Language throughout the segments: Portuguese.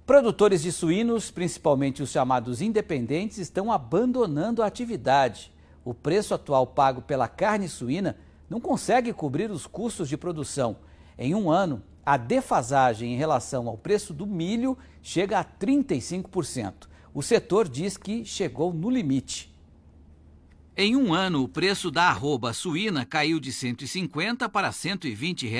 Produtores de suínos, principalmente os chamados independentes, estão abandonando a atividade. O preço atual pago pela carne suína não consegue cobrir os custos de produção. Em um ano, a defasagem em relação ao preço do milho chega a 35%. O setor diz que chegou no limite. Em um ano, o preço da arroba suína caiu de R$ 150 para R$ 120.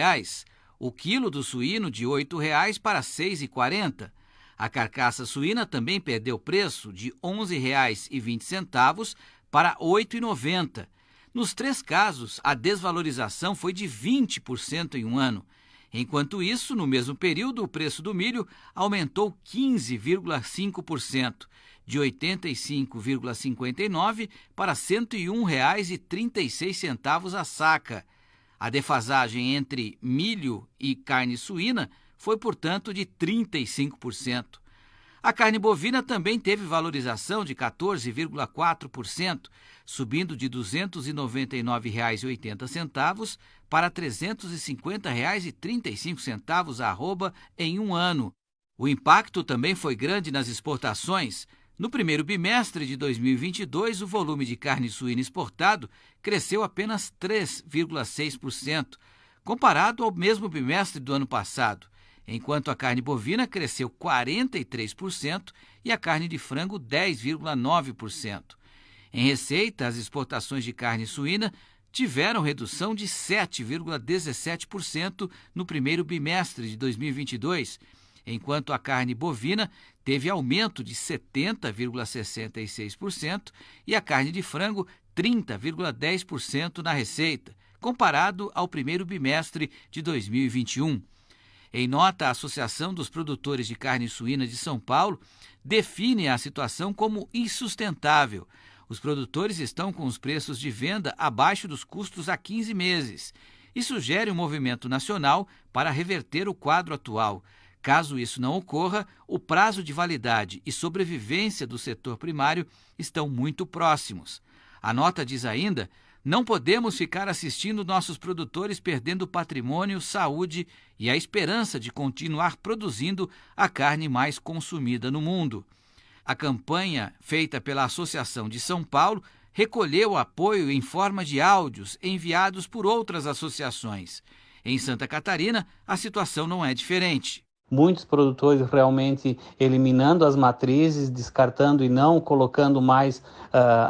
O quilo do suíno de R$ 8 para R$ 6,40. A carcaça suína também perdeu preço de R$ 11,20 para R$ 8,90. Nos três casos, a desvalorização foi de 20% em um ano. Enquanto isso, no mesmo período, o preço do milho aumentou 15,5%, de R$ 85,59 para R$ 101,36 a saca. A defasagem entre milho e carne suína foi, portanto, de 35%. A carne bovina também teve valorização de 14,4%, subindo de R$ 299,80 para R$ 350,35 a arroba em um ano. O impacto também foi grande nas exportações. No primeiro bimestre de 2022, o volume de carne suína exportado cresceu apenas 3,6%, comparado ao mesmo bimestre do ano passado, enquanto a carne bovina cresceu 43% e a carne de frango 10,9%. Em receita, as exportações de carne suína tiveram redução de 7,17% no primeiro bimestre de 2022, enquanto a carne bovina teve aumento de 70,66% e a carne de frango 30,10% na receita, comparado ao primeiro bimestre de 2021. Em nota, a Associação dos Produtores de Carne Suína de São Paulo define a situação como insustentável. Os produtores estão com os preços de venda abaixo dos custos há 15 meses e sugere um movimento nacional para reverter o quadro atual. Caso isso não ocorra, o prazo de validade e sobrevivência do setor primário estão muito próximos. A nota diz ainda: não podemos ficar assistindo nossos produtores perdendo patrimônio, saúde e a esperança de continuar produzindo a carne mais consumida no mundo. A campanha feita pela Associação de São Paulo recolheu apoio em forma de áudios enviados por outras associações. Em Santa Catarina, a situação não é diferente. Muitos produtores realmente eliminando as matrizes, descartando e não colocando mais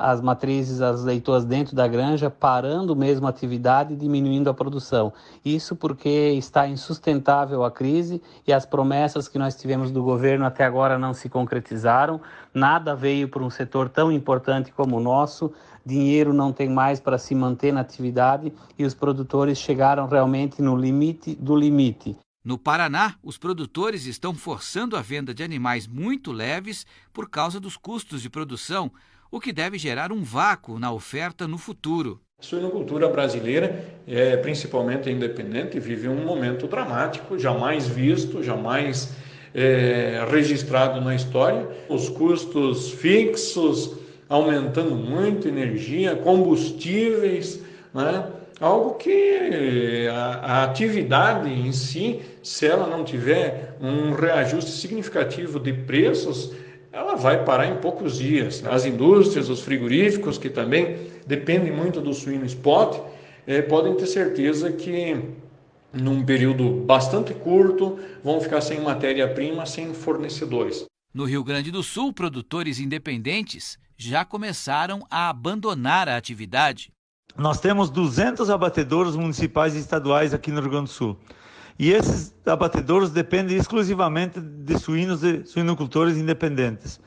as matrizes, as leitoas dentro da granja, parando mesmo a atividade e diminuindo a produção. Isso porque está insustentável a crise e as promessas que nós tivemos do governo até agora não se concretizaram. Nada veio para um setor tão importante como o nosso. Dinheiro não tem mais para se manter na atividade e os produtores chegaram realmente no limite do limite. No Paraná, os produtores estão forçando a venda de animais muito leves por causa dos custos de produção, o que deve gerar um vácuo na oferta no futuro. A suinocultura brasileira, principalmente a independente, vive um momento dramático, jamais visto, jamais registrado na história. Os custos fixos aumentando muito, energia, combustíveis, né? Algo que a atividade em si, se ela não tiver um reajuste significativo de preços, ela vai parar em poucos dias. As indústrias, os frigoríficos, que também dependem muito do suíno spot, podem ter certeza que num período bastante curto vão ficar sem matéria-prima, sem fornecedores. No Rio Grande do Sul, produtores independentes já começaram a abandonar a atividade. Nós temos 200 abatedouros municipais e estaduais aqui no Rio Grande do Sul. E esses abatedouros dependem exclusivamente de suinocultores independentes.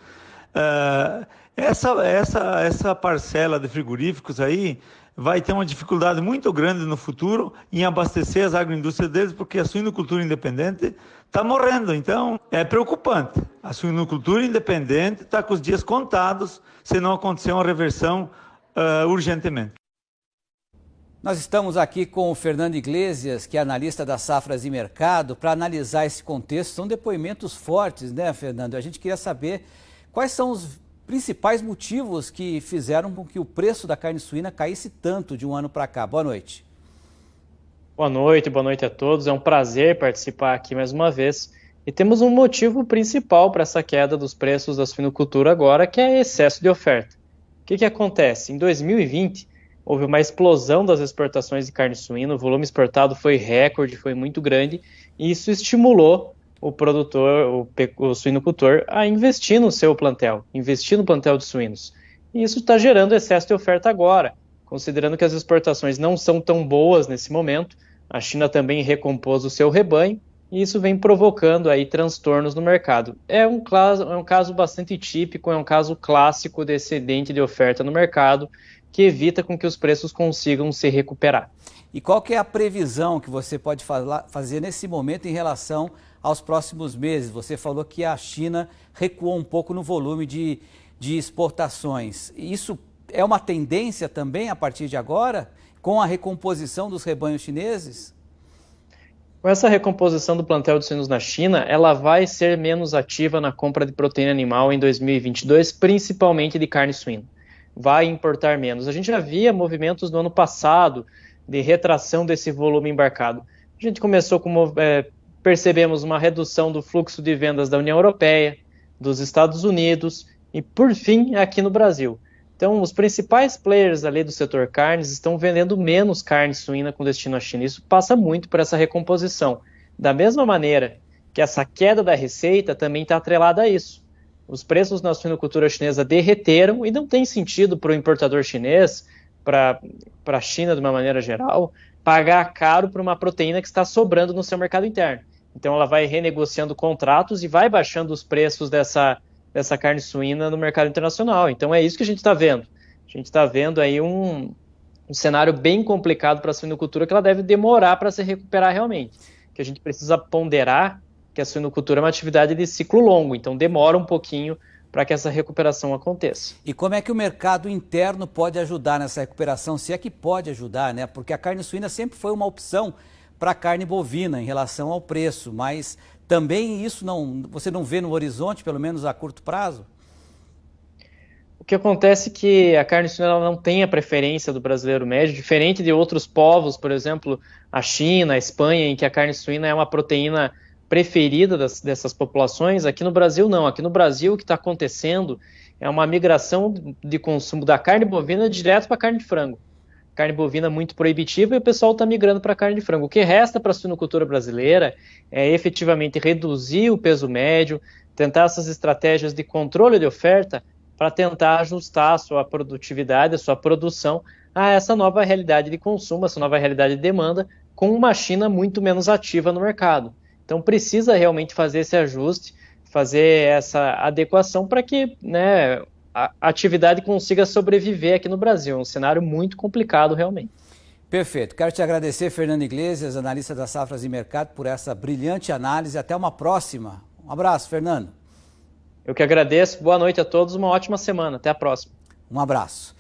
Essa parcela de frigoríficos aí vai ter uma dificuldade muito grande no futuro em abastecer as agroindústrias deles, porque a suinocultura independente está morrendo. Então, é preocupante. A suinocultura independente está com os dias contados se não acontecer uma reversão urgentemente. Nós estamos aqui com o Fernando Iglesias, que é analista das safras e mercado, para analisar esse contexto. São depoimentos fortes, né, Fernando? A gente queria saber quais são os principais motivos que fizeram com que o preço da carne suína caísse tanto de um ano para cá. Boa noite. Boa noite a todos. É um prazer participar aqui mais uma vez. E temos um motivo principal para essa queda dos preços da suinocultura agora, que é excesso de oferta. O que acontece? Em 2020, houve uma explosão das exportações de carne suína, o volume exportado foi recorde, foi muito grande, e isso estimulou o produtor, o suinocultor, a investir no seu plantel, investir no plantel de suínos. E isso está gerando excesso de oferta agora, considerando que as exportações não são tão boas nesse momento, a China também recompôs o seu rebanho, e isso vem provocando aí transtornos no mercado. É um caso bastante típico, é um caso clássico de excedente de oferta no mercado, que evita com que os preços consigam se recuperar. E qual que é a previsão que você pode fazer nesse momento em relação aos próximos meses? Você falou que a China recuou um pouco no volume de exportações. Isso é uma tendência também a partir de agora, com a recomposição dos rebanhos chineses? Com essa recomposição do plantel de suínos na China, ela vai ser menos ativa na compra de proteína animal em 2022, principalmente de carne suína. Vai importar menos. A gente já via movimentos no ano passado de retração desse volume embarcado. A gente começou percebemos uma redução do fluxo de vendas da União Europeia, dos Estados Unidos e, por fim, aqui no Brasil. Então, os principais players ali do setor carnes estão vendendo menos carne suína com destino à China. Isso passa muito por essa recomposição. Da mesma maneira que essa queda da receita também está atrelada a isso. Os preços na suinocultura chinesa derreteram e não tem sentido para o importador chinês, para a China de uma maneira geral, pagar caro por uma proteína que está sobrando no seu mercado interno. Então, ela vai renegociando contratos e vai baixando os preços dessa carne suína no mercado internacional. Então é isso que a gente está vendo. A gente está vendo aí um cenário bem complicado para a suinocultura, que ela deve demorar para se recuperar realmente. Que a gente precisa ponderar que a suinocultura é uma atividade de ciclo longo, então demora um pouquinho para que essa recuperação aconteça. E como é que o mercado interno pode ajudar nessa recuperação, se é que pode ajudar, né? Porque a carne suína sempre foi uma opção para a carne bovina em relação ao preço, mas também isso você não vê no horizonte, pelo menos a curto prazo? O que acontece é que a carne suína ela não tem a preferência do brasileiro médio, diferente de outros povos, por exemplo, a China, a Espanha, em que a carne suína é uma proteína preferida dessas populações. Aqui no Brasil não. Aqui no Brasil o que está acontecendo é uma migração de consumo da carne bovina direto para a carne de frango. Carne bovina muito proibitiva e o pessoal está migrando para a carne de frango. O que resta para a suinocultura brasileira é efetivamente reduzir o peso médio, tentar essas estratégias de controle de oferta para tentar ajustar a sua produtividade, a sua produção a essa nova realidade de consumo, essa nova realidade de demanda, com uma China muito menos ativa no mercado. Então precisa realmente fazer esse ajuste, fazer essa adequação para que a atividade consiga sobreviver aqui no Brasil. É um cenário muito complicado realmente. Perfeito. Quero te agradecer, Fernando Iglesias, analista das safras e mercado, por essa brilhante análise. Até uma próxima. Um abraço, Fernando. Eu que agradeço. Boa noite a todos. Uma ótima semana. Até a próxima. Um abraço.